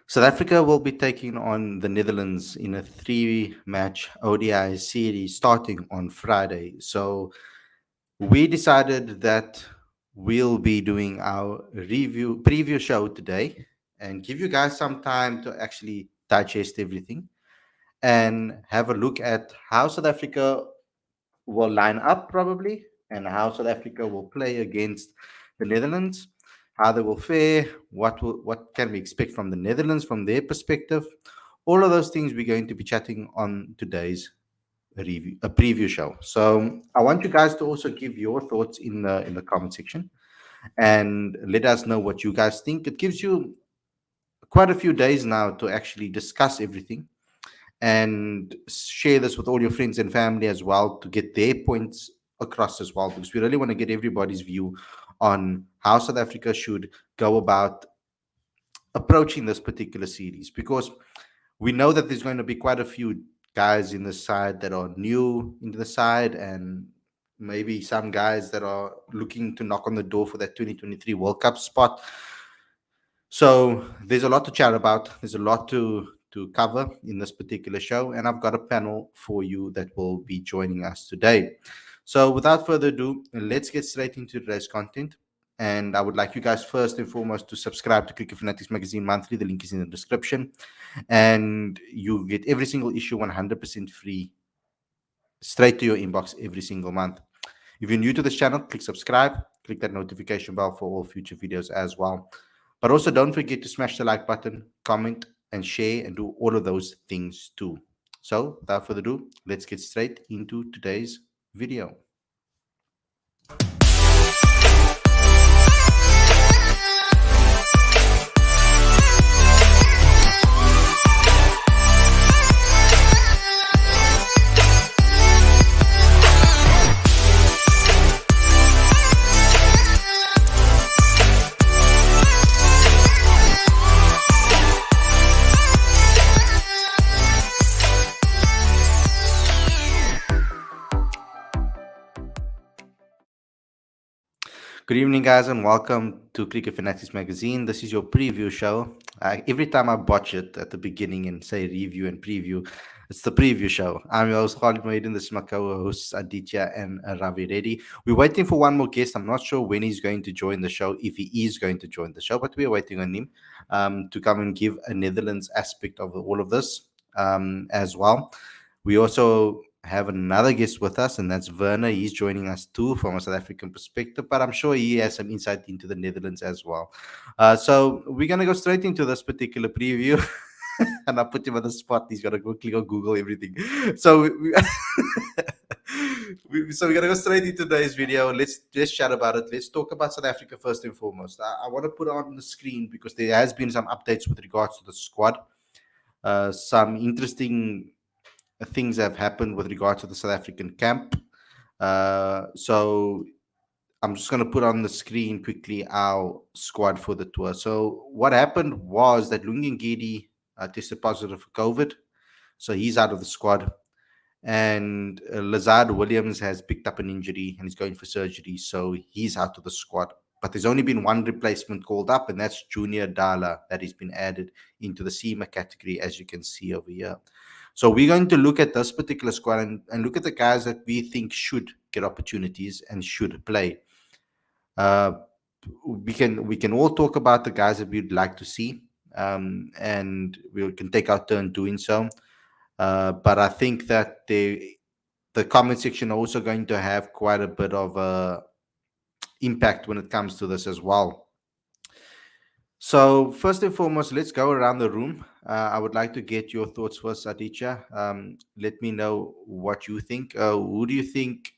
South Africa will be taking on the Netherlands in a three-match ODI series starting on Friday. So we decided that we'll be doing our preview show today and give you guys some time to actually digest everything and have a look at how South Africa will line up probably and how South Africa will play against the Netherlands, how they will fare, what can we expect from the Netherlands from their perspective. All of those things we're going to be chatting on today's a preview show. So I want you guys to also give your thoughts in the comment section and let us know what you guys think. It gives you quite a few days now to actually discuss everything and share this with all your friends and family as well to get their points across as well, because we really want to get everybody's view on how South Africa should go about approaching this particular series, because we know that there's going to be quite a few guys in the side that are new into the side, and maybe some guys that are looking to knock on the door for that 2023 World Cup spot. So there's a lot to chat about. There's a lot to cover in this particular show, and I've got a panel for you that will be joining us today. So without further ado, let's get straight into today's content. And I would like you guys first and foremost to subscribe to Cricket Fanatics Magazine Monthly. The link is in the description, and you get every single issue 100% free, straight to your inbox every single month. If you're new to this channel, click subscribe, click that notification bell for all future videos as well. But also don't forget to smash the like button, comment, and share, and do all of those things too. So without further ado, let's get straight into today's video. Good evening, guys, and welcome to Cricket Fanatics Magazine. This is your preview show. Every time I botch it at the beginning and say review and preview, it's the preview show. I'm your host, Khalid. This is my co-hosts, Aditya and Ravi Reddy. We're waiting for one more guest. I'm not sure when he's going to join the show, if he is going to join the show, but we're waiting on him to come and give a Netherlands aspect of all of this as well. We also have another guest with us, and that's Werner. He's joining us too from a South African perspective, but I'm sure he has some insight into the Netherlands as well. So we're going to go straight into this particular preview. And I put him on the spot. He's got to go click on Google everything. So so we're gonna go straight into today's video. Let's chat about it. Let's talk about South Africa first and foremost. I want to put on the screen because there has been some updates with regards to the squad. Some interesting things have happened with regard to the South African camp. So I'm just going to put on the screen quickly our squad for the tour. So what happened was that Lungengedi tested positive for COVID, so he's out of the squad. And Lazard Williams has picked up an injury and is going for surgery, so he's out of the squad. But there's only been one replacement called up, and that's Junior Dala that has been added into the SEMA category, as you can see over here. So we're going to look at this particular squad and look at the guys that we think should get opportunities and should play. We can all talk about the guys that we'd like to see, and we can take our turn doing so. But I think that the comment section are also going to have quite a bit of impact when it comes to this as well. So first and foremost, let's go around the room. I would like to get your thoughts first, Aditya. Let me know what you think. Who do you think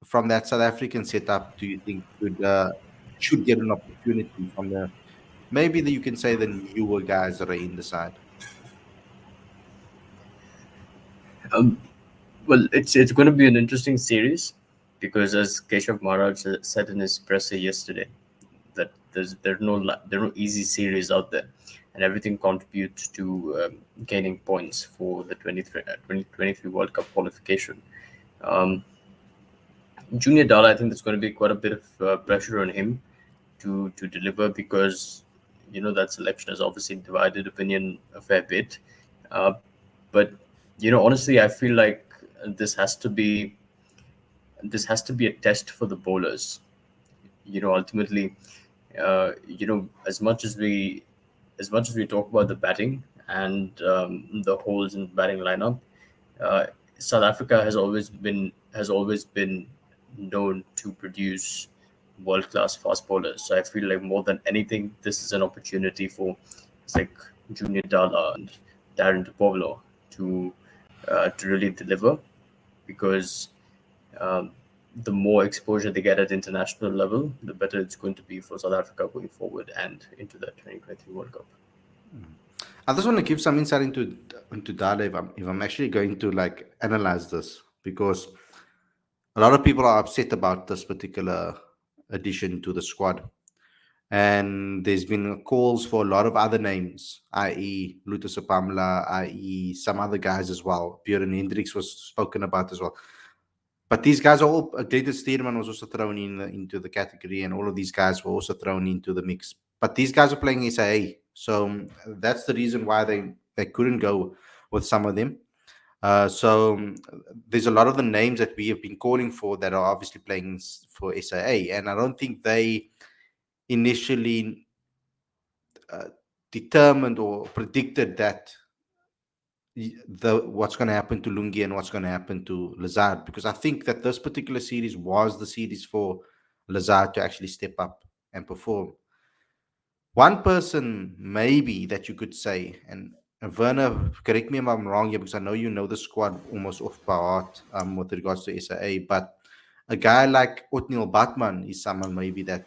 from that South African setup do you think should get an opportunity from the maybe you can say the newer guys that are in the side? Um, well, it's going to be an interesting series because, as Keshav Maharaj said in his presser yesterday, that there are no easy series out there, and everything contributes to gaining points for the 2023 World Cup qualification. Um, Junior Dala, I think there's going to be quite a bit of pressure on him to deliver because that selection has obviously divided opinion a fair bit. Uh, but honestly, I feel like this has to be this has to be a test for the bowlers. Ultimately, as much as we talk about the batting and the holes in the batting lineup, uh, South Africa has always been known to produce world class fast bowlers. So I feel like more than anything, this is an opportunity for it's like Junior Dala and Darren DePaulo to really deliver, because um, the more exposure they get at international level, the better it's going to be for South Africa going forward and into the 2023 World Cup. Mm. I just want to give some insight into Dale if I'm actually going to like analyze this, because a lot of people are upset about this particular addition to the squad. And there's been calls for a lot of other names, i.e., Lutus Pamla, i.e., some other guys as well. Björn Hendricks was spoken about as well. But these guys are all. David Steerman was also thrown into the category, and all of these guys were also thrown into the mix. But these guys are playing SIA, so that's the reason why they couldn't go with some of them. So there's a lot of the names that we have been calling for that are obviously playing for SIA, and I don't think they initially uh, determined or predicted that the what's going to happen to Lungi and what's going to happen to Lazard, because I think that this particular series was the series for Lazard to actually step up and perform. One person maybe that you could say, and Werner, correct me if I'm wrong here, because I know you know the squad almost off by heart with regards to SAA, but a guy like Otniel Batman is someone maybe that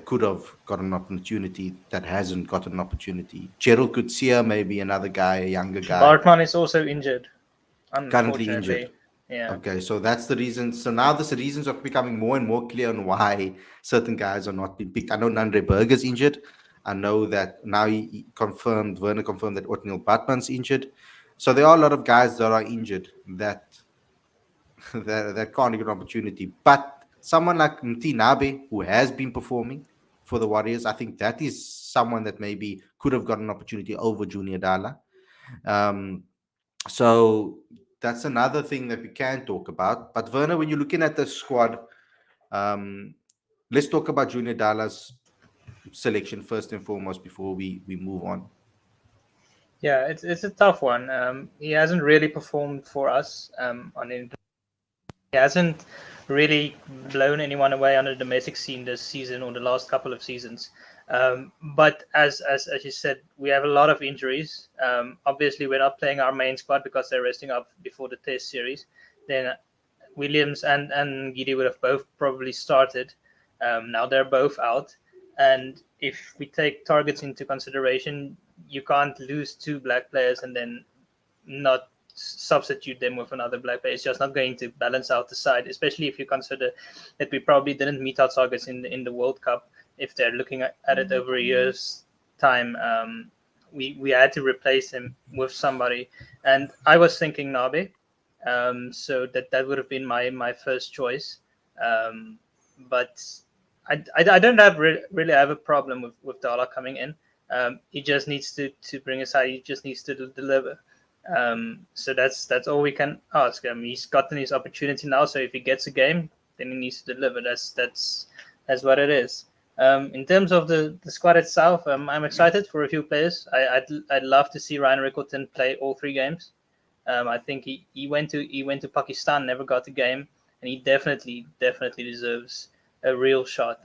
could have got an opportunity that hasn't got an opportunity. Gerald Kutsia, maybe another guy, a younger guy, Bartman is also injured, currently injured. unfortunately. Yeah. Okay, so that's the reason. So now the reasons are becoming more and more clear on why certain guys are not being picked. I know Nandre Berger's injured. I know that now he confirmed, Werner confirmed that Otniel Batman's injured. So there are a lot of guys that are injured that that can't get an opportunity. But someone like Mtinabe, who has been performing for the Warriors, I think that is someone that maybe could have got an opportunity over Junior Dala. Um, so that's another thing that we can talk about. But Werner, when you're looking at the squad, um, let's talk about Junior Dala's selection first and foremost before we move on. Yeah, it's a tough one. He hasn't really performed for us on an he hasn't really blown anyone away on the domestic scene this season or the last couple of seasons. But as you said, we have a lot of injuries. Obviously, we're not playing our main squad because they're resting up before the Test series. Then Williams and Gidi would have both probably started. Now they're both out, and if we take targets into consideration, you can't lose two black players and then not substitute them with another black player. It's just not going to balance out the side, especially if you consider that we probably didn't meet our targets in the World Cup. If they're looking at it over a year's time, we had to replace him with somebody, and I was thinking Nabe, so that would have been my first choice, but I don't really have a problem with Dala coming in. He just needs to bring us out. He just needs to deliver. So that's all we can ask. He's gotten his opportunity now. So if he gets a game, then he needs to deliver. That's what it is. In terms of the squad itself, I'm excited for a few players. I'd love to see Ryan Rickleton play all three games. I think he went to Pakistan, never got a game, and he definitely deserves a real shot.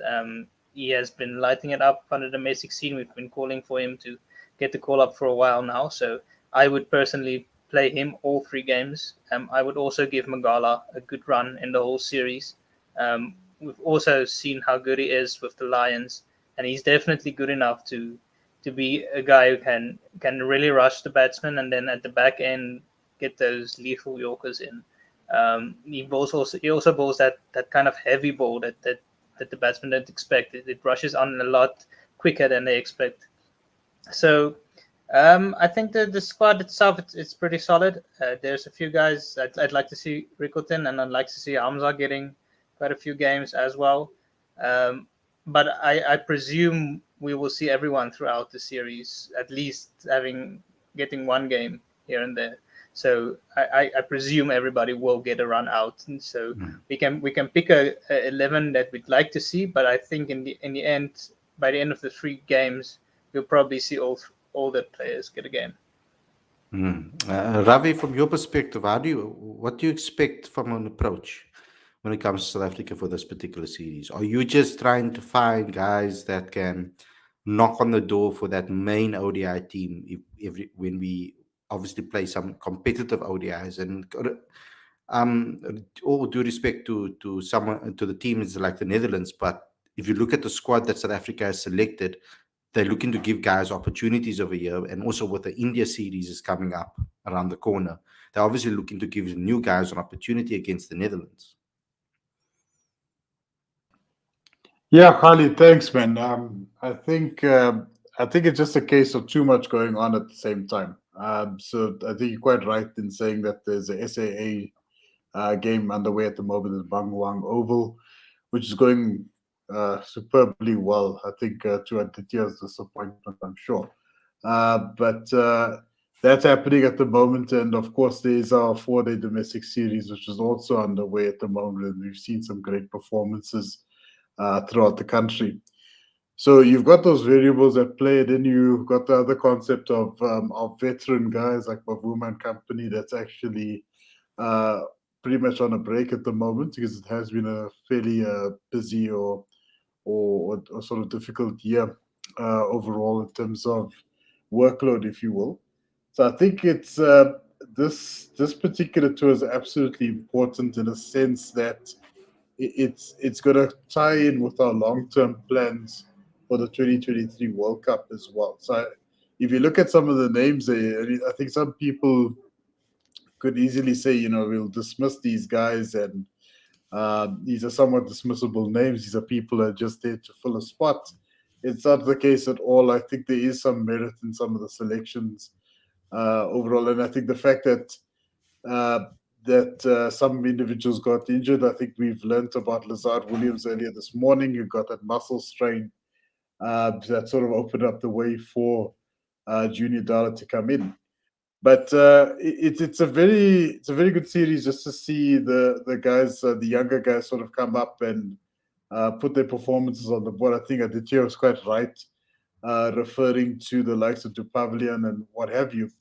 He has been lighting it up on the domestic scene. We've been calling for him to get the call up for a while now. So I would personally play him all three games. I would also give Magala a good run in the whole series. We've also seen how good he is with the Lions, and he's definitely good enough to be a guy who can really rush the batsman and then at the back end get those lethal Yorkers in. He also bowls that kind of heavy ball that the batsman don't expect. It rushes on a lot quicker than they expect. So I think the squad itself it's pretty solid. There's a few guys I'd like to see Rickleton, and I'd like to see Hamza getting quite a few games as well. But I presume we will see everyone throughout the series, at least getting one game here and there. So I presume everybody will get a run out, and so Mm. we can pick a 11 that we'd like to see. But I think in the end, by the end of the 3 games, you'll probably see all the players get a game. Ravi, from your perspective, what do you expect from an approach when it comes to South Africa for this particular series? Are you just trying to find guys that can knock on the door for that main ODI team when we obviously play some competitive ODIs? And um, all due respect to someone to the teams like the Netherlands, but if you look at the squad that South Africa has selected, they're looking to give guys opportunities over here, and also with the India series is coming up around the corner, they're obviously looking to give new guys an opportunity against the Netherlands. Yeah, Khalid, thanks, man. I think it's just a case of too much going on at the same time. So I think you're quite right in saying that there's a SAA game underway at the moment at Bangwang Oval, which is going superbly well. I think to Aditya's disappointment, I'm sure. But that's happening at the moment, and of course, there's our 4-day domestic series, which is also underway at the moment, and we've seen some great performances throughout the country. So you've got those variables at play. Then you've got the other concept of veteran guys like Bavuma and company that's actually uh, pretty much on a break at the moment because it has been a fairly busy or sort of difficult year overall in terms of workload, if you will. So I think it's this particular tour is absolutely important in a sense that it's going to tie in with our long term plans for the 2023 World Cup as well. So if you look at some of the names there, I think some people could easily say, we'll dismiss these guys and these are somewhat dismissible names. These are people that are just there to fill a spot. It's not the case at all. I think there is some merit in some of the selections overall, and I think the fact uh, that some individuals got injured. I think we've learnt about Lazard Williams earlier this morning, who got that muscle strain that sort of opened up the way for Junior Dala to come in. But it's a very good series just to see the guys, the younger guys, sort of come up and put their performances on the board. I think Aditya was quite right, referring to the likes of Dupavlian and what have you.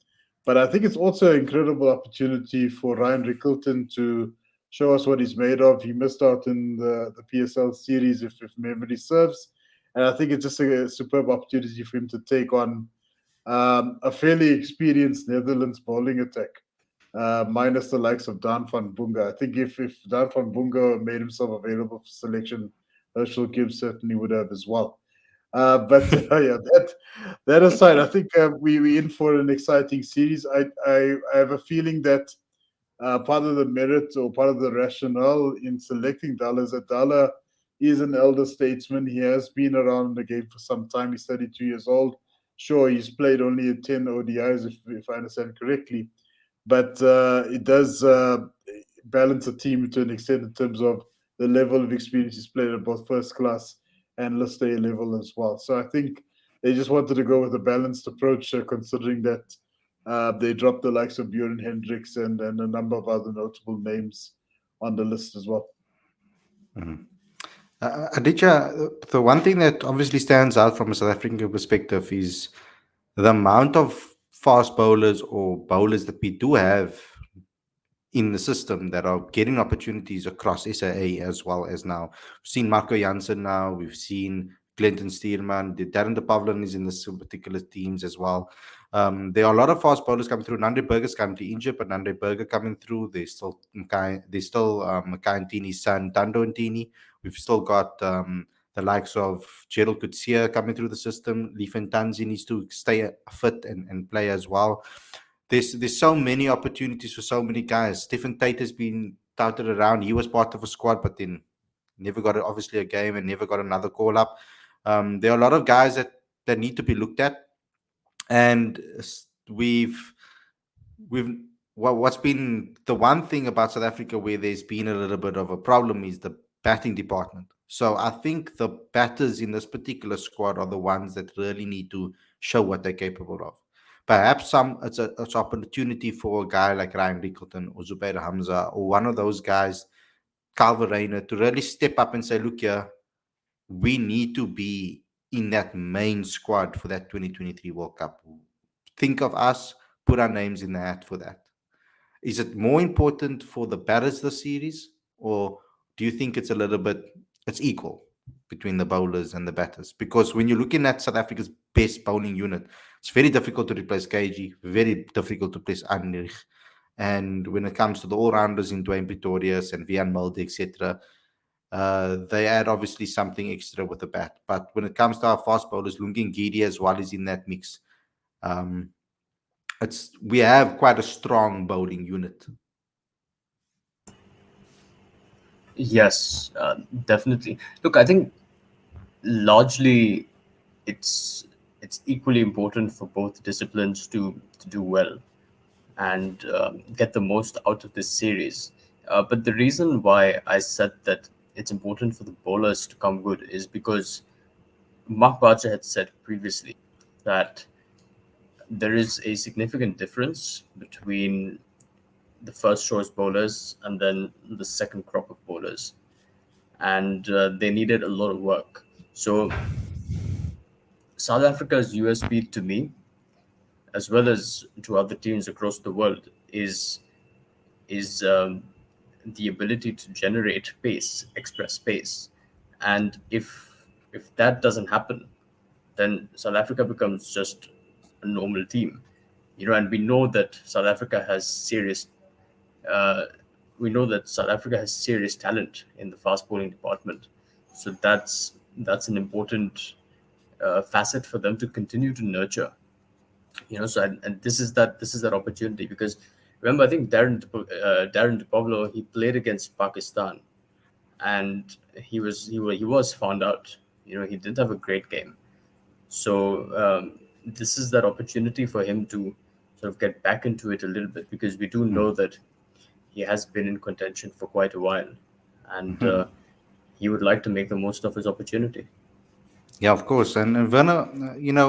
But I think it's also an incredible opportunity for Ryan Rickleton to show us what he's made of. He missed out in the PSL series, if memory serves. And I think it's just a superb opportunity for him to take on a fairly experienced Netherlands bowling attack, minus the likes of Dan van Bunga. I think if Dan van Bunga made himself available for selection, Herschel Gibbs certainly would have as well. But yeah, that aside, I think we in for an exciting series. I have a feeling that part of the merit or part of the rationale in selecting Dala is that Dala is an elder statesman. He has been around the game for some time. He's 32 years old. Sure, he's played only 10 ODIs, if I understand correctly, but it does balance a team to an extent in terms of the level of experience he's played at both first class and list A level as well. So I think they just wanted to go with a balanced approach, considering that they dropped the likes of Bjorn Hendricks and a number of other notable names on the list as well. Mhm. Aditya, the one thing that obviously stands out from a South African perspective is the amount of fast bowlers or bowlers that we do have in the system that are getting opportunities across SAA as well as now. We've seen Marco Jansen now, we've seen Clinton Steerman, Darren de Pavlin is in this particular teams as well. There are a lot of fast bowlers coming through. Nande Berger's currently injured, but Nande Berger coming through. There's still Makai and Tini's son, Dando and Tini. We've still got the likes of Gerald Kutsia coming through the system. Leefen Tanzi needs to stay fit and play as well. There's so many opportunities for so many guys. Stephen Tate has been touted around. He was part of a squad, but then never got obviously a game and never got another call up. There are a lot of guys that need to be looked at, and we've what's been the one thing about South Africa where there's been a little bit of a problem is the batting department. So I think the batters in this particular squad are the ones that really need to show what they're capable of. Perhaps it's opportunity for a guy like Ryan Rickleton or Zubair Hamza or one of those guys, Calvin Rayner, to really step up and say, look here, we need to be in that main squad for that 2023 World Cup. Think of us, put our names in the hat for that. Is it more important for the batters this series, or do you think it's a little bit it's equal between the bowlers and the batters? Because when you're looking at South Africa's best bowling unit, it's very difficult to replace KG, very difficult to replace Anrich. And when it comes to the all-rounders in Dwayne Pretorius and Vian Mulde, etc., they add obviously something extra with the bat. But when it comes to our fast bowlers, Lungin Gidi as well is in that mix. Um, it's we have quite a strong bowling unit. Yes, definitely. Look, I think largely it's it's equally important for both disciplines to do well and get the most out of this series. But the reason why I said that it's important for the bowlers to come good is because Mark Barcher had said previously that there is a significant difference between the first choice bowlers and then the second crop of bowlers, and they needed a lot of work. So South Africa's USP to me, as well as to other teams across the world, is the ability to generate pace, express pace, and if that doesn't happen, then South Africa becomes just a normal team, and we know that uh, South Africa has serious talent in the fast bowling department. So that's an important facet for them to continue to nurture. So and this is that opportunity because remember, I think Darren De Pablo, he played against Pakistan, and he was found out. He didn't have a great game. So this is that opportunity for him to sort of get back into it a little bit because we do know that he has been in contention for quite a while, and he would like to make the most of his opportunity. Yeah, of course. And Werner,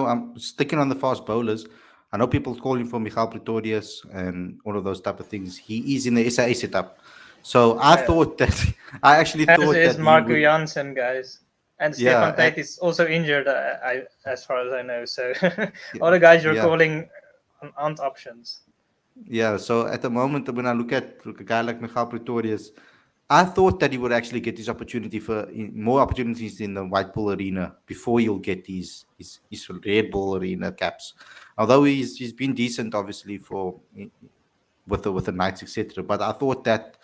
I'm sticking on the fast bowlers. I know people calling for Michal Pretorius and all of those type of things. He is in the SA setup. So I Yeah. thought that I actually As thought is that he Marco would. Janssen, guys. And Yeah, Stefan Tate is also injured, as far as I know. So all yeah, the guys you're yeah. calling aren't options. Yeah, so at the moment, when I look a guy like Michal Pretorius, I thought that he would actually get his opportunity more opportunities in the white ball arena before he'll get his red ball arena caps. Although he's been decent, obviously with the Knights, etc. But I thought that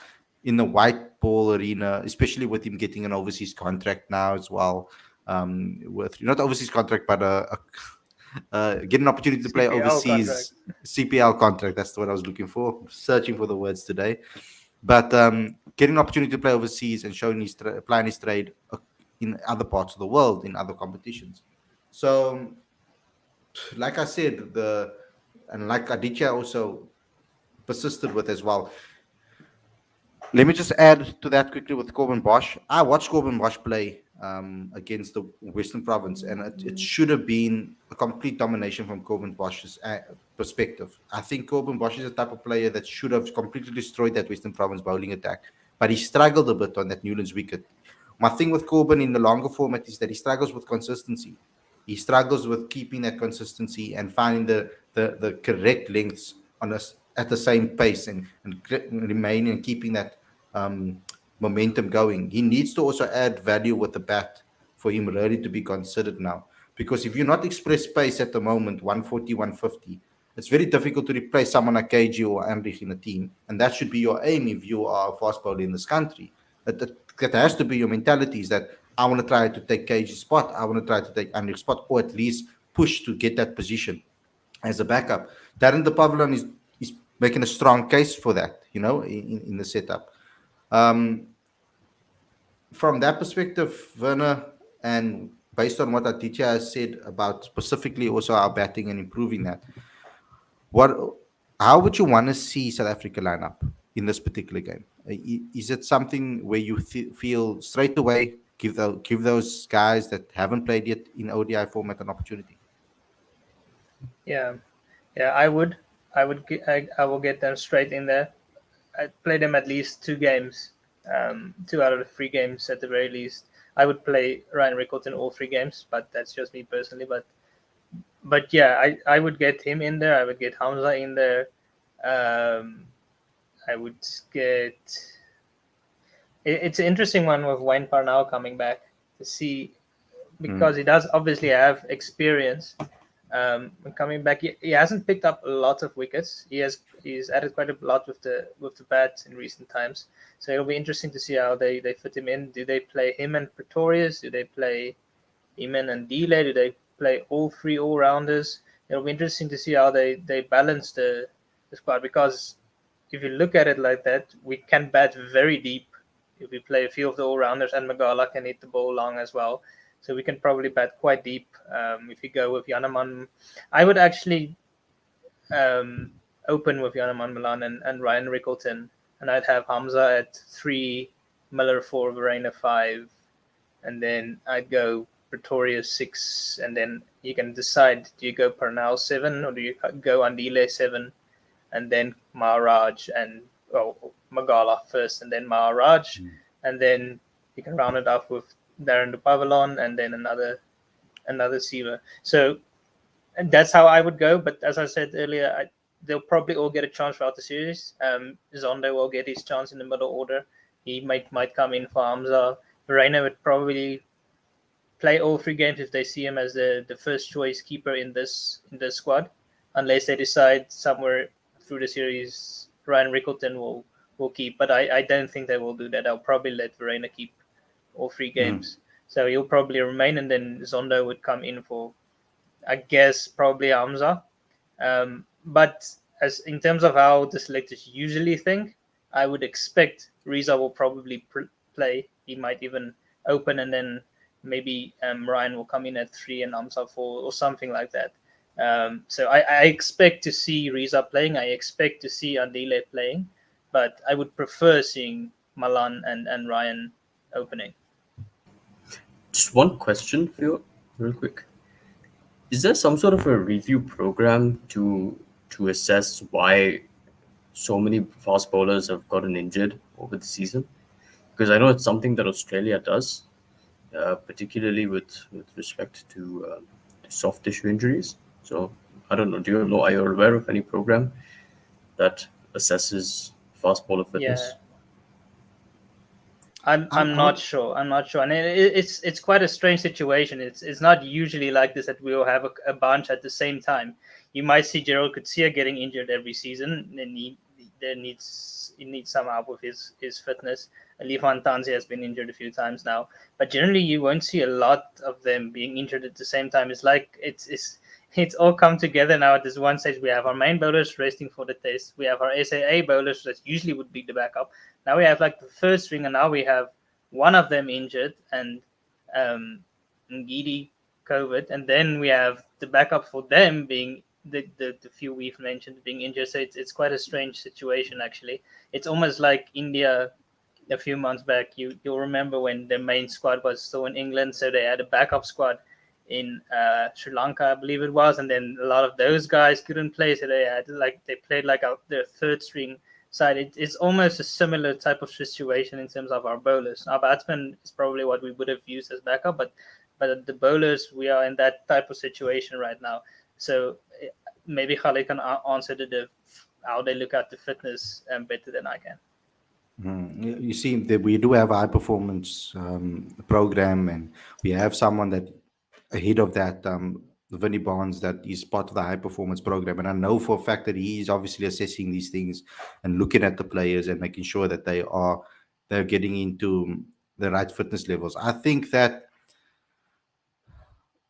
in the white ball arena, especially with him getting an overseas contract now as well, with not overseas contract but get an opportunity to play CPL contract. overseas CPL contract. That's what I was looking for, searching for the words today. But getting an opportunity to play overseas and showing applying his trade in other parts of the world in other competitions. So, like I said, and like Aditya also persisted with as well. Let me just add to that quickly with Corbin Bosch. I watched Corbin Bosch play against the Western Province, and it should have been a complete domination from Corbin Bosch's perspective. I think Corbin Bosch is the type of player that should have completely destroyed that Western Province bowling attack, but he struggled a bit on that Newlands wicket. My thing with Corbin in the longer format is that he struggles with consistency. He struggles with keeping that consistency and finding the correct lengths on us at the same pace and remaining and keeping that um, momentum going. He needs to also add value with the bat for him really to be considered now. Because if you're not express pace at the moment, 140, 150, it's very difficult to replace someone like KG or Amrich in a team. And that should be your aim if you are a fast bowler in this country. That has to be your mentality is that I want to try to take KG's spot. I want to try to take Amrich's spot or at least push to get that position as a backup. Darren de Pavlon is making a strong case for that, in the setup. Um, from that perspective, Werner, and based on what Aditya has said about specifically also our batting and improving that, what, how would you want to see South Africa line up in this particular game? Is it something where you feel straight away give those guys that haven't played yet in ODI format an opportunity. Yeah, yeah, I will get them straight in there. I play them at least 2 games, 2 out of the 3 games at the very least. I would play Ryan Rickles in all 3 games, but that's just me personally. But yeah, I would get him in there. I would get Hamza in there. Um, I would get. It's an interesting one with Wayne Parnell coming back to see because he does obviously have experience. Coming back, he hasn't picked up a lot of wickets. He's added quite a lot with the bat in recent times. So it'll be interesting to see how they fit him in. Do they play him and Pretorius? Do they play him and Delay? Do they play all 3 all-rounders? It'll be interesting to see how they balance the squad because if you look at it like that, we can bat very deep if we play a few of the all-rounders, and Magala can hit the ball long as well. So we can probably bat quite deep if you go with Yanaman. I would actually open with Yanaman Milan and Ryan Rickleton, and I'd have Hamza at 3, Miller 4, Verena 5, and then I'd go Pretoria 6, and then you can decide, do you go Parnell 7 or do you go Andile 7, and then Maharaj and Magala first, and then Maharaj, and then you can round it off with Darren de Pavillon and then another Siva. So and that's how I would go. But as I said earlier, they'll probably all get a chance throughout the series. Zondo will get his chance in the middle order. He might come in for Hamza. Verena would probably play all 3 games if they see him as the first choice keeper in this squad, unless they decide somewhere through the series Ryan Rickleton will keep. But I don't think they will do that. I'll probably let Verena keep all 3 games. So he'll probably remain, and then Zondo would come in for, I guess, probably Hamza. But as in terms of how the selectors usually think, I would expect Riza will probably play. He might even open, and then maybe Ryan will come in at 3 and Hamza 4 or something like that. So I expect to see Riza playing. I expect to see Andile playing, but I would prefer seeing Malan and Ryan opening. Just one question for you, real quick. Is there some sort of a review program to assess why so many fast bowlers have gotten injured over the season? Because I know it's something that Australia does, particularly with respect to soft tissue injuries. So I don't know. Do you know? Are you aware of any program that assesses fast bowler fitness? Yeah. I'm not sure. I'm not sure, and it's quite a strange situation. It's not usually like this that we'll have a bunch at the same time. You might see Gerald Coetzee getting injured every season, and he needs some help with his fitness. Levan Tanzi has been injured a few times now, but generally you won't see a lot of them being injured at the same time. It's like it's all come together now at this one stage. We have our main bowlers resting for the test. We have our SAA bowlers that usually would be the backup. Now we have like the first string, and now we have one of them injured and Ngidi COVID, and then we have the backup for them being the few we've mentioned being injured. So it's quite a strange situation actually. It's almost like India a few months back. You'll remember when the main squad was still in England, so they had a backup squad in Sri Lanka, I believe it was, and then a lot of those guys couldn't play, so they played like their third string side. It's almost a similar type of situation in terms of our bowlers. Our batsmen is probably what we would have used as backup, but the bowlers, we are in that type of situation right now. So maybe Khalid can answer how they look at the fitness better than I can. You see that we do have a high performance program, and we have someone that ahead of that, Vinny Barnes, that is part of the high performance program. And I know for a fact that he is obviously assessing these things and looking at the players and making sure that they're getting into the right fitness levels. I think that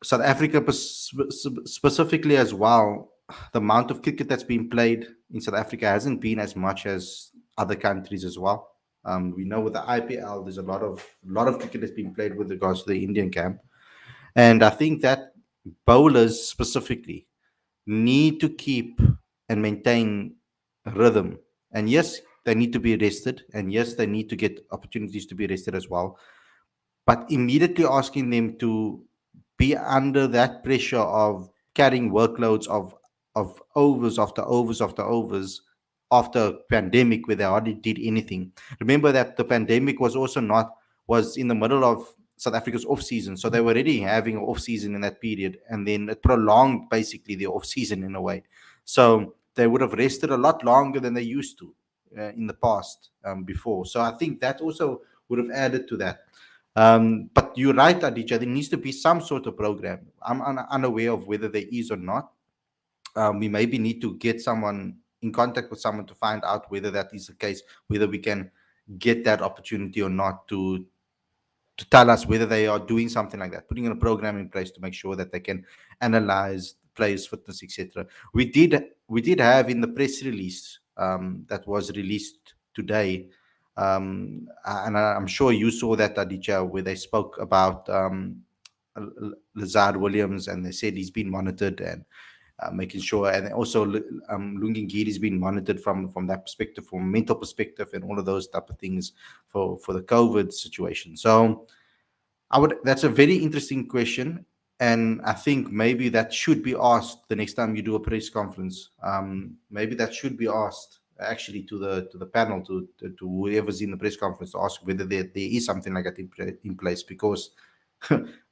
South Africa specifically as well, the amount of cricket that's been played in South Africa hasn't been as much as other countries as well. We know with the IPL, there's a lot of cricket that's been played with regards to the Indian camp, and I think that bowlers specifically need to keep and maintain rhythm. And yes, they need to be rested, and yes, they need to get opportunities to be rested as well. but immediately asking them to be under that pressure of carrying workloads of overs after overs after overs after a pandemic where they hardly did anything. Remember that the pandemic was also not was in the middle of South Africa's off season, so they were already having an off season in that period, and then it prolonged basically the off season in a way. So they would have rested a lot longer than they used to in the past before. So I think that also would have added to that. But you're right, Aditya. There needs to be some sort of program. I'm unaware of whether there is or not. We maybe need to get someone in contact with someone to find out whether that is the case, whether we can get that opportunity or not to tell us whether they are doing something like that, putting in a program in place to make sure that they can analyze players' fitness, etc. We did have in the press release that was released today, and I'm sure you saw that, Aditya, where they spoke about Lazard Williams, and they said he's been monitored and making sure, and also Lungingiri has been monitored from that perspective, from a mental perspective, and all of those type of things for the COVID situation. So that's a very interesting question, and I think maybe that should be asked the next time you do a press conference. Maybe that should be asked actually to the panel, to whoever's in the press conference, to ask whether there is something like that in place, because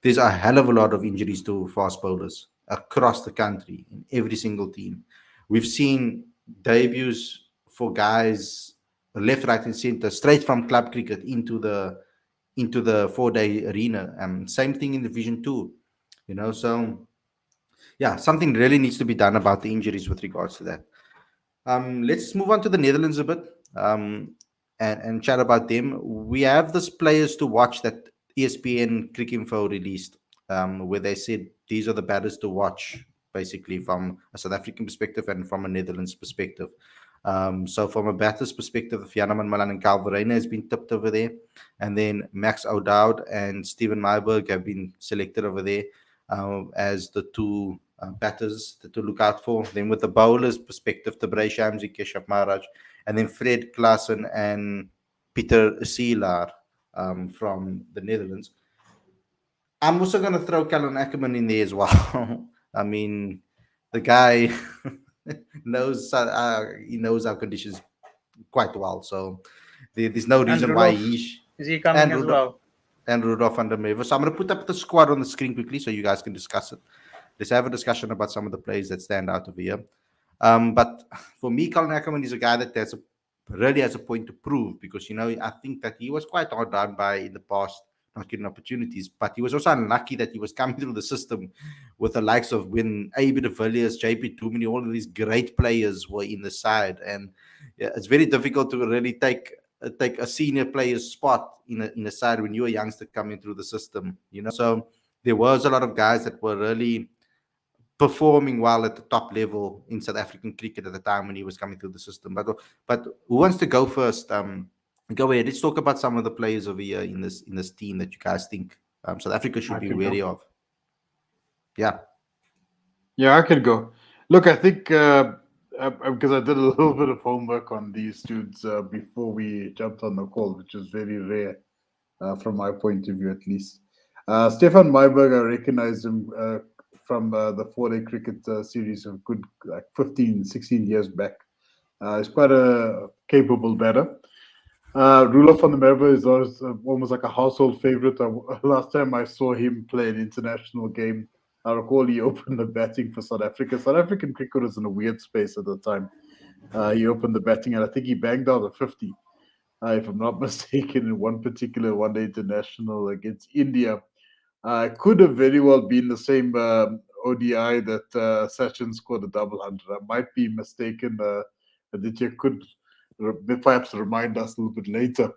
there's a hell of a lot of injuries to fast bowlers across the country in every single team. We've seen debuts for guys left, right, and center, straight from club cricket into the 4-day arena. Same thing in Division Two. So yeah, something really needs to be done about the injuries with regards to that. Let's move on to the Netherlands a bit, and chat about them. We have this players to watch that ESPN Cricinfo released, where they said these are the batters to watch, basically from a South African perspective and from a Netherlands perspective. So from a batter's perspective, Fianaman Malan and Calverena has been tipped over there, and then Max O'Dowd and Steven Myburg have been selected over there as the two batters to look out for. Then with the bowlers' perspective, Tabrei Shamsi, Keshav Maharaj, and then Fred Klaassen and Peter Seelaar from the Netherlands. I'm also going to throw Callan Ackerman in there as well. I mean, the guy he knows our conditions quite well, so there's no And reason why Rudolph, is he coming and as Rudolph well? and Rudolph van der Merwe. So I'm going to put up the squad on the screen quickly so you guys can discuss it. Let's have a discussion about some of the players that stand out over here. But for me, Colin Ackerman is a guy that really has a point to prove, because I think that he was quite hard done by in the past, not getting opportunities. But he was also unlucky that he was coming through the system with the likes of when A.B. de Villiers, J.P. Toomey, all of these great players were in the side, and yeah, it's very difficult to really take a senior player's spot in a side when you're a youngster coming through the system. So there was a lot of guys that were really performing well at the top level in South African cricket at the time when he was coming through the system. But who wants to go first? Go ahead. Let's talk about some of the players over here in this team that you guys think South Africa should I be could wary go. of. Yeah. Yeah, I can go. Look, I think because I did a little bit of homework on these dudes before we jumped on the call, which is very rare from my point of view, at least. Stefan Myburg, I recognize him from the 4-day cricket series of good, like 15, 16 years back. He's quite a capable batter. Rudolph van der Merwe is almost like a household favorite. Last time I saw him play an international game, I recall he opened the batting for South Africa. South African cricket was in a weird space at the time. He opened the batting, and I think he banged out a 50, if I'm not mistaken, in one particular one-day international against India. Could have very well been the same ODI that Sachin scored a double hundred. I might be mistaken. Aditya could perhaps remind us a little bit later.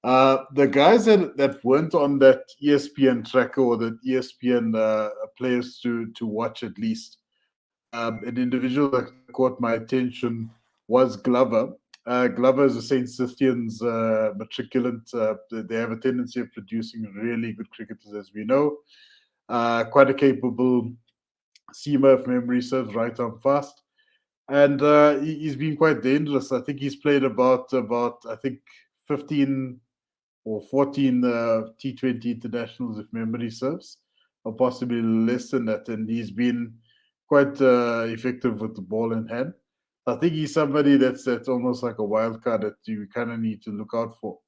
The guys that weren't on that ESPN tracker or the ESPN players to watch, at least, an individual that caught my attention was Glover. Glover is a St. Stithians matriculant. They have a tendency of producing really good cricketers, as we know. Quite a capable seamer, if memory serves, right arm fast. And he's been quite dangerous. I think he's played about I think 15 or 14 T20 internationals, if memory serves, or possibly less than that. And he's been quite effective with the ball in hand. I think he's somebody that's almost like a wild card that you kind of need to look out for.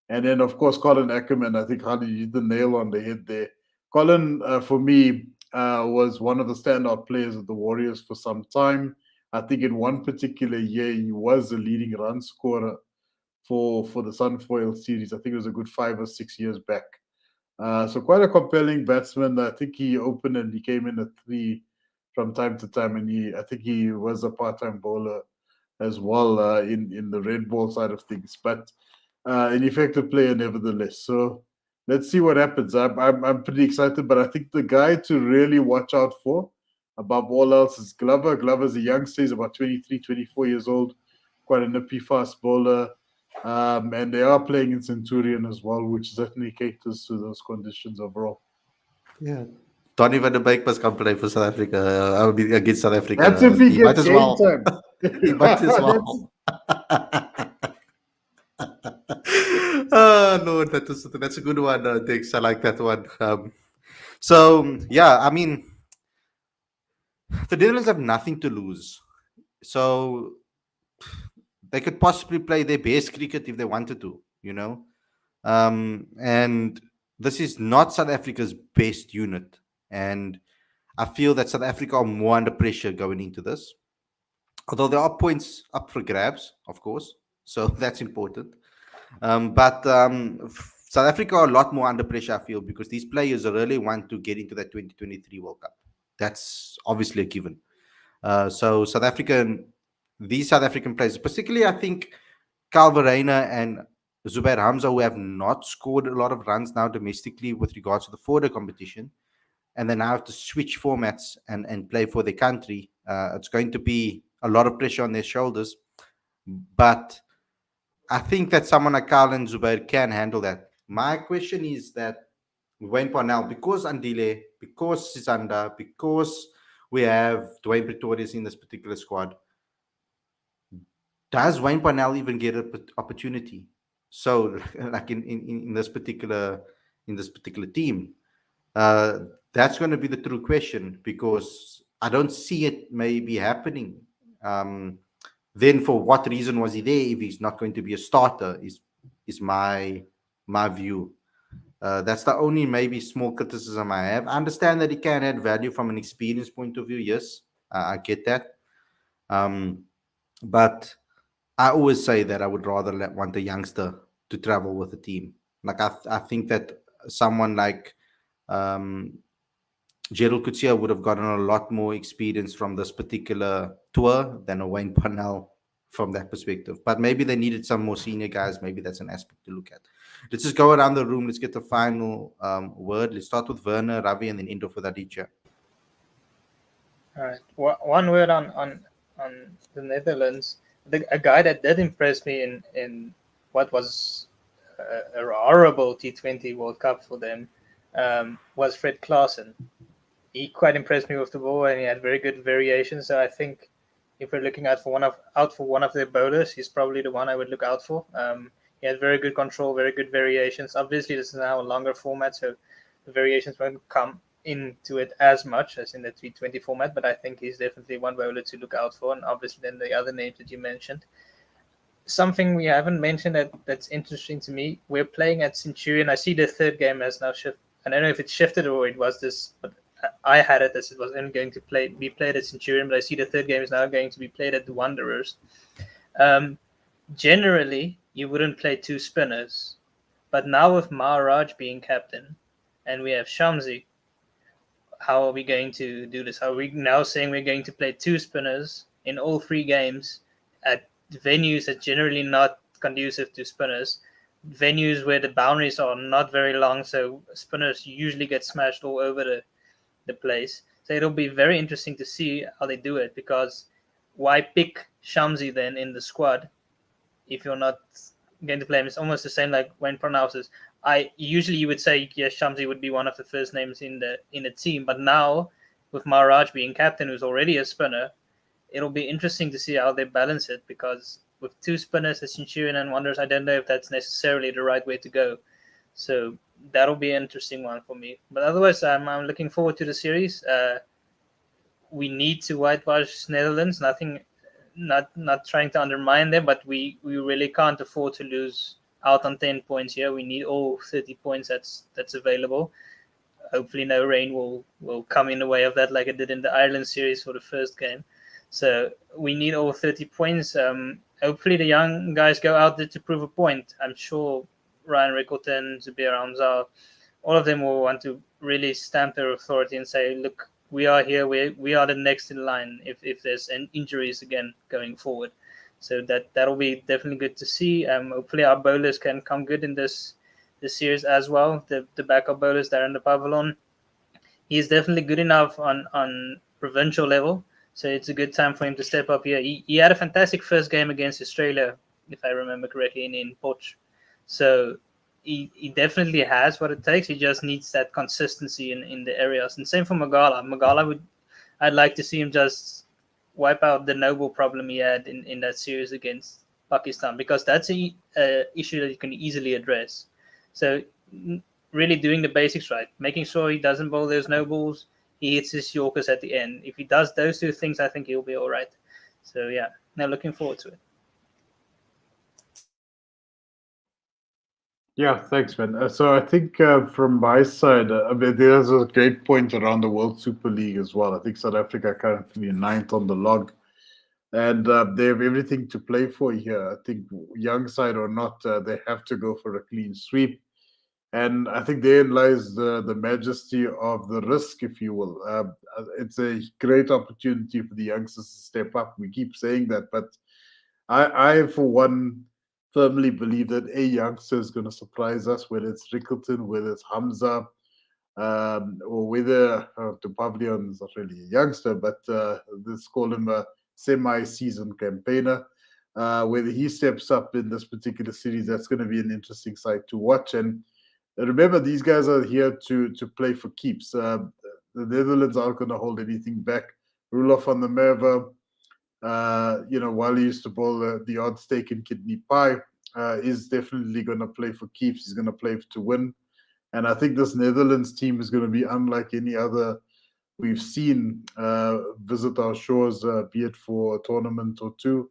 And then, of course, Colin Ackerman. I think Khalid, you hit the nail on the head there. Colin, for me, was one of the standout players of the Warriors for some time. I think in one particular year, he was the leading run scorer for the Sunfoil series. I think it was a good 5 or 6 years back. So quite a compelling batsman. I think he opened and he came in at 3 from time to time, and I think he was a part-time bowler as well in the red ball side of things, but an effective player nevertheless. So let's see what happens. I'm pretty excited, but I think the guy to really watch out for, above all else, is Glover. Glover's a youngster. He's about 23, 24 years old. Quite a nippy fast bowler. And they are playing in Centurion as well, which certainly caters to those conditions overall. Yeah. Donny van der Beek must come play for South Africa. I will be against South Africa. That's if he He might gets as game well. time. He might as That's- well. Oh Lord, that's a good one. Thanks, I like that one. So yeah, I mean, the Netherlands have nothing to lose, so they could possibly play their best cricket if they wanted to. And this is not South Africa's best unit, and I feel that South Africa are more under pressure going into this. Although there are points up for grabs, of course, so that's important. But South Africa are a lot more under pressure, I feel, because these players really want to get into that 2023 World Cup. That's obviously a given. So these South African players, particularly, I think Calvarena and Zubair Hamza, who have not scored a lot of runs now domestically with regards to the border competition, and then now have to switch formats and play for their country. It's going to be a lot of pressure on their shoulders. But I think that someone like Kyle and Zubair can handle that. My question is that Wayne Parnell, because Andile, because Sisanda, because we have Dwayne Pretorius in this particular squad, does Wayne Parnell even get an opportunity? So, like in this particular team, uh, that's going to be the true question, because I don't see it maybe happening. Then, for what reason was he there if he's not going to be a starter? Is my view. That's the only maybe small criticism I have. I understand that he can add value from an experience point of view. Yes, I get that. But I always say that I would rather want a youngster to travel with the team. Like I think that someone like um, Gerald Kutsia would have gotten a lot more experience from this particular tour than a Wayne Parnell from that perspective. But maybe they needed some more senior guys. Maybe that's an aspect to look at. Let's just go around the room. Let's get the final word. Let's start with Werner, Ravi, and then end off with Aditya. All right. One word on the Netherlands. A guy that did impress me in what was a horrible T20 World Cup for them was Fred Klaassen. He quite impressed me with the ball, and he had very good variations. So I think if we're looking out for one of their bowlers, he's probably the one I would look out for. He had very good control, very good variations. Obviously, this is now a longer format, so the variations won't come into it as much as in the T20 format, but I think he's definitely one bowler to look out for. And obviously then the other names that you mentioned. Something we haven't mentioned that's interesting to me, we're playing at Centurion. I see the third game has now shifted. I don't know if it shifted or it was this, but I had it as it was only going to be played at Centurion, but I see the third game is now going to be played at the Wanderers. Generally, you wouldn't play two spinners, but now with Maharaj being captain and we have Shamsi, how are we going to do this? Are we now saying we're going to play two spinners in all three games at venues that generally not conducive to spinners, venues where the boundaries are not very long, so spinners usually get smashed all over the place. So it'll be very interesting to see how they do it, because why pick Shamsi then in the squad if you're not going to play him? It's almost the same like when pronounces. You would say yes, Shamsi would be one of the first names in the team, but now with Maharaj being captain, who's already a spinner, it'll be interesting to see how they balance it, because with two spinners, a Centurion and Wanderers, I don't know if that's necessarily the right way to go. So that'll be an interesting one for me. But otherwise, I'm looking forward to the series. We need to whitewash Netherlands. Nothing, not trying to undermine them, but we really can't afford to lose out on 10 points here. We need all 30 points that's available. Hopefully, no rain will come in the way of that, like it did in the Ireland series for the first game. So we need all 30 points. Hopefully, the young guys go out there to prove a point. I'm sure Ryan Rickleton, Zubair Hamza, all of them will want to really stamp their authority and say, look, we are here. We are the next in line if there's injuries again going forward. So that'll be definitely good to see. Hopefully our bowlers can come good in this series as well. The backup bowlers there in the Pavilion, he's definitely good enough on provincial level. So it's a good time for him to step up here. He had a fantastic first game against Australia, if I remember correctly, in Poch. So he definitely has what it takes. He just needs that consistency in the areas. And same for Magala. I'd like to see him just wipe out the Noble problem he had in that series against Pakistan, because that's a issue that you can easily address. So really doing the basics right, making sure he doesn't bowl those no balls, he hits his Yorkers at the end. If he does those two things, I think he'll be all right. So yeah, now looking forward to it. Yeah, thanks, man. So I think from my side, I mean, there's a great point around the World Super League as well. I think South Africa currently ninth on the log, and they have everything to play for here. I think, young side or not, they have to go for a clean sweep. And I think therein lies the majesty of the risk, if you will. It's a great opportunity for the youngsters to step up. We keep saying that, but I for one, firmly believe that a youngster is going to surprise us, whether it's Rickleton, whether it's Hamza, or whether the Pavilion is not really a youngster, but let's call him a semi-seasoned campaigner. Whether he steps up in this particular series, that's going to be an interesting sight to watch. And remember, these guys are here to play for keeps. The Netherlands aren't going to hold anything back. Roelof van der Merwe, while he used to bowl the odd steak and kidney pie, is definitely going to play for keeps. He's going to play to win. And I think this Netherlands team is going to be unlike any other we've seen visit our shores, be it for a tournament or two.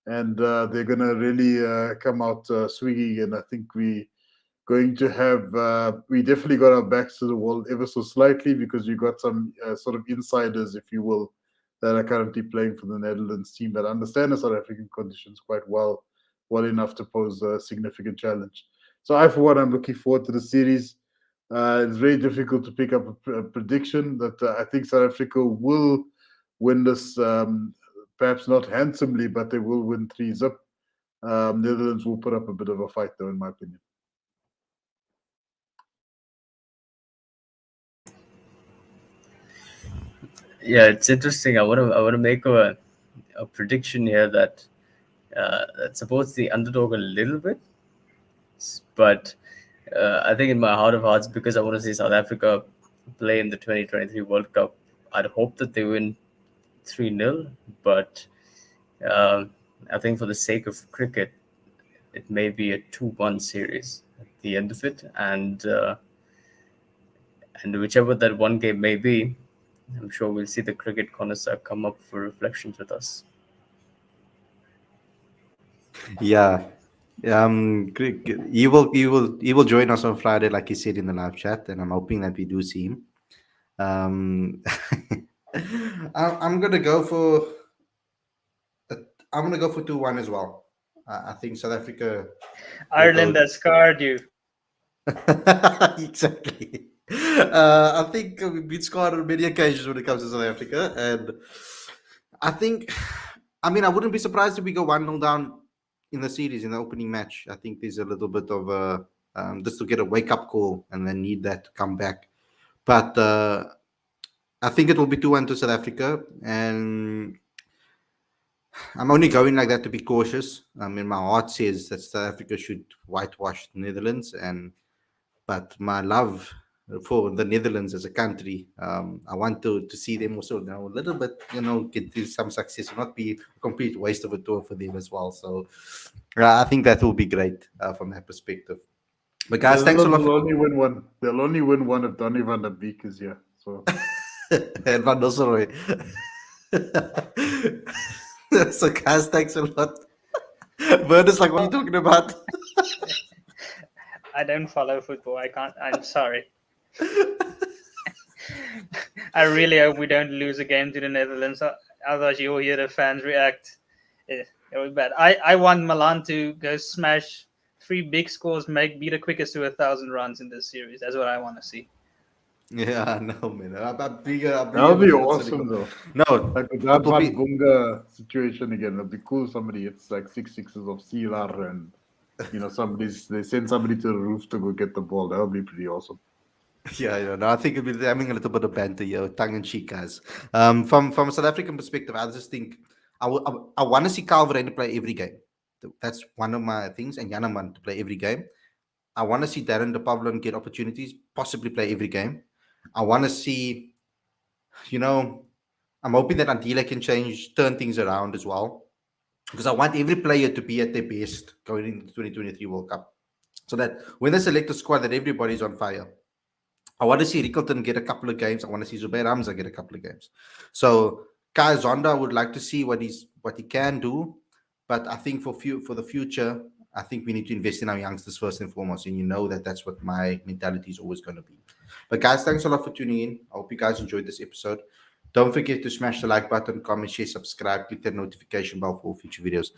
And they're going to really come out swinging. And I think going to have we definitely got our backs to the wall ever so slightly, because we've got some sort of insiders, if you will, that are currently playing for the Netherlands team that understand the South African conditions quite well enough to pose a significant challenge. So I, for one, I'm looking forward to the series. It's very difficult to pick up a prediction that I think South Africa will win this, perhaps not handsomely, but they will win 3-0. Netherlands will put up a bit of a fight, though, in my opinion. Yeah, it's interesting. I want to make a prediction here that supports the underdog a little bit, but I think in my heart of hearts, because I want to see South Africa play in the 2023 World Cup, I'd hope that they win 3-0. But I think for the sake of cricket, it may be a 2-1 series at the end of it, and whichever that one game may be, I'm sure we'll see the cricket connoisseur come up for reflections with us. Yeah. He will join us on Friday, like he said in the live chat, and I'm hoping that we do see him. Um, I'm gonna go for I'm gonna go for 2-1 as well. I think South Africa. Ireland has scarred you. Exactly. I think we've been scarred on many occasions when it comes to South Africa, and I think, I mean, I wouldn't be surprised if we go 1-0 down in the series in the opening match. I think there's a little bit of a just to get a wake up call, and then need that to come back. But I think it will be 2-1 to South Africa, and I'm only going like that to be cautious. I mean, my heart says that South Africa should whitewash the Netherlands, but my love for the Netherlands as a country. I want to see them also now a little bit, get to some success, not be a complete waste of a tour for them as well. So I think that will be great from that perspective. But The guys, thanks a Netherlands lot will for only win one. They'll only win one if Donny van der Beek is here. So and Van Nistelrooy. So guys, thanks a lot. Bird is like, what are you talking about? I don't follow football. I can't. I'm sorry. I really hope we don't lose a game to the Netherlands. Otherwise, you'll hear the fans react. It was bad. I want Milan to go smash three big scores, be the quickest to 1,000 runs in this series. That's what I want to see. Yeah, no, man. I'm that would bigger be with that awesome, cynical. though. No, Like the it Dad will van be. Gunga situation again. It'd be cool. Somebody hits like six sixes of Sealar, and they send somebody to the roof to go get the ball. That would be pretty awesome. Yeah, no, I think we'll be having a little bit of banter here, tongue in cheek, guys. From a South African perspective, I just think I want to see Calvert play every game. That's one of my things, and Janaman to play every game. I want to see Darren De Pavlon get opportunities, possibly play every game. I want to see, you know, I'm hoping that Antila can turn things around as well, because I want every player to be at their best going into the 2023 World Cup, so that when they select a squad, that everybody's on fire. I want to see Rickleton get a couple of games. I want to see Zubair Hamza get a couple of games. So Kai Zonda, I would like to see what he can do, but I think for the future, I think we need to invest in our youngsters first and foremost, and that's what my mentality is always going to be. But guys, thanks a lot for tuning in. I hope you guys enjoyed this episode. Don't forget to smash the like button, comment, share, subscribe, click that notification bell for all future videos.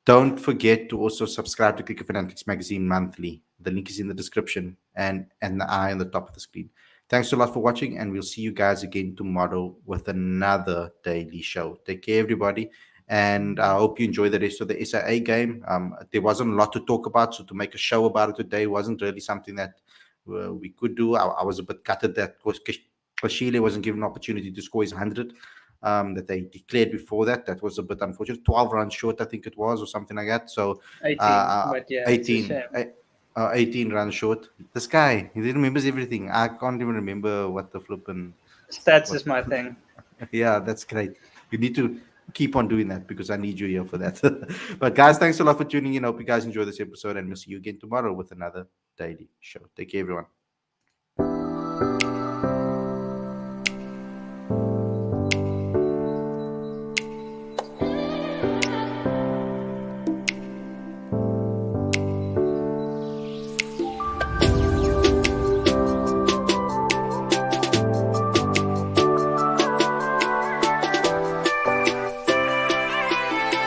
Don't forget to also subscribe to Clicker Fanatics Magazine monthly. The link is in the description and the eye on the top of the screen. Thanks a lot for watching, and we'll see you guys again tomorrow with another daily show. Take care, everybody, and I hope you enjoy the rest of the SIA game. There wasn't a lot to talk about, so to make a show about it today wasn't really something that we could do. I was a bit gutted that Kashile wasn't given an opportunity to score his 100 that they declared before that. That was a bit unfortunate. 12 runs short, I think it was, or something like that. So 18, uh, but yeah, it's a 18, shame. 18 runs short. This guy, he remembers everything. I can't even remember what the flipping. Stats What? is my thing. Yeah, that's great. You need to keep on doing that because I need you here for that. But guys, thanks a lot for tuning in. I hope you guys enjoy this episode, and we'll see you again tomorrow with another daily show. Take care, everyone.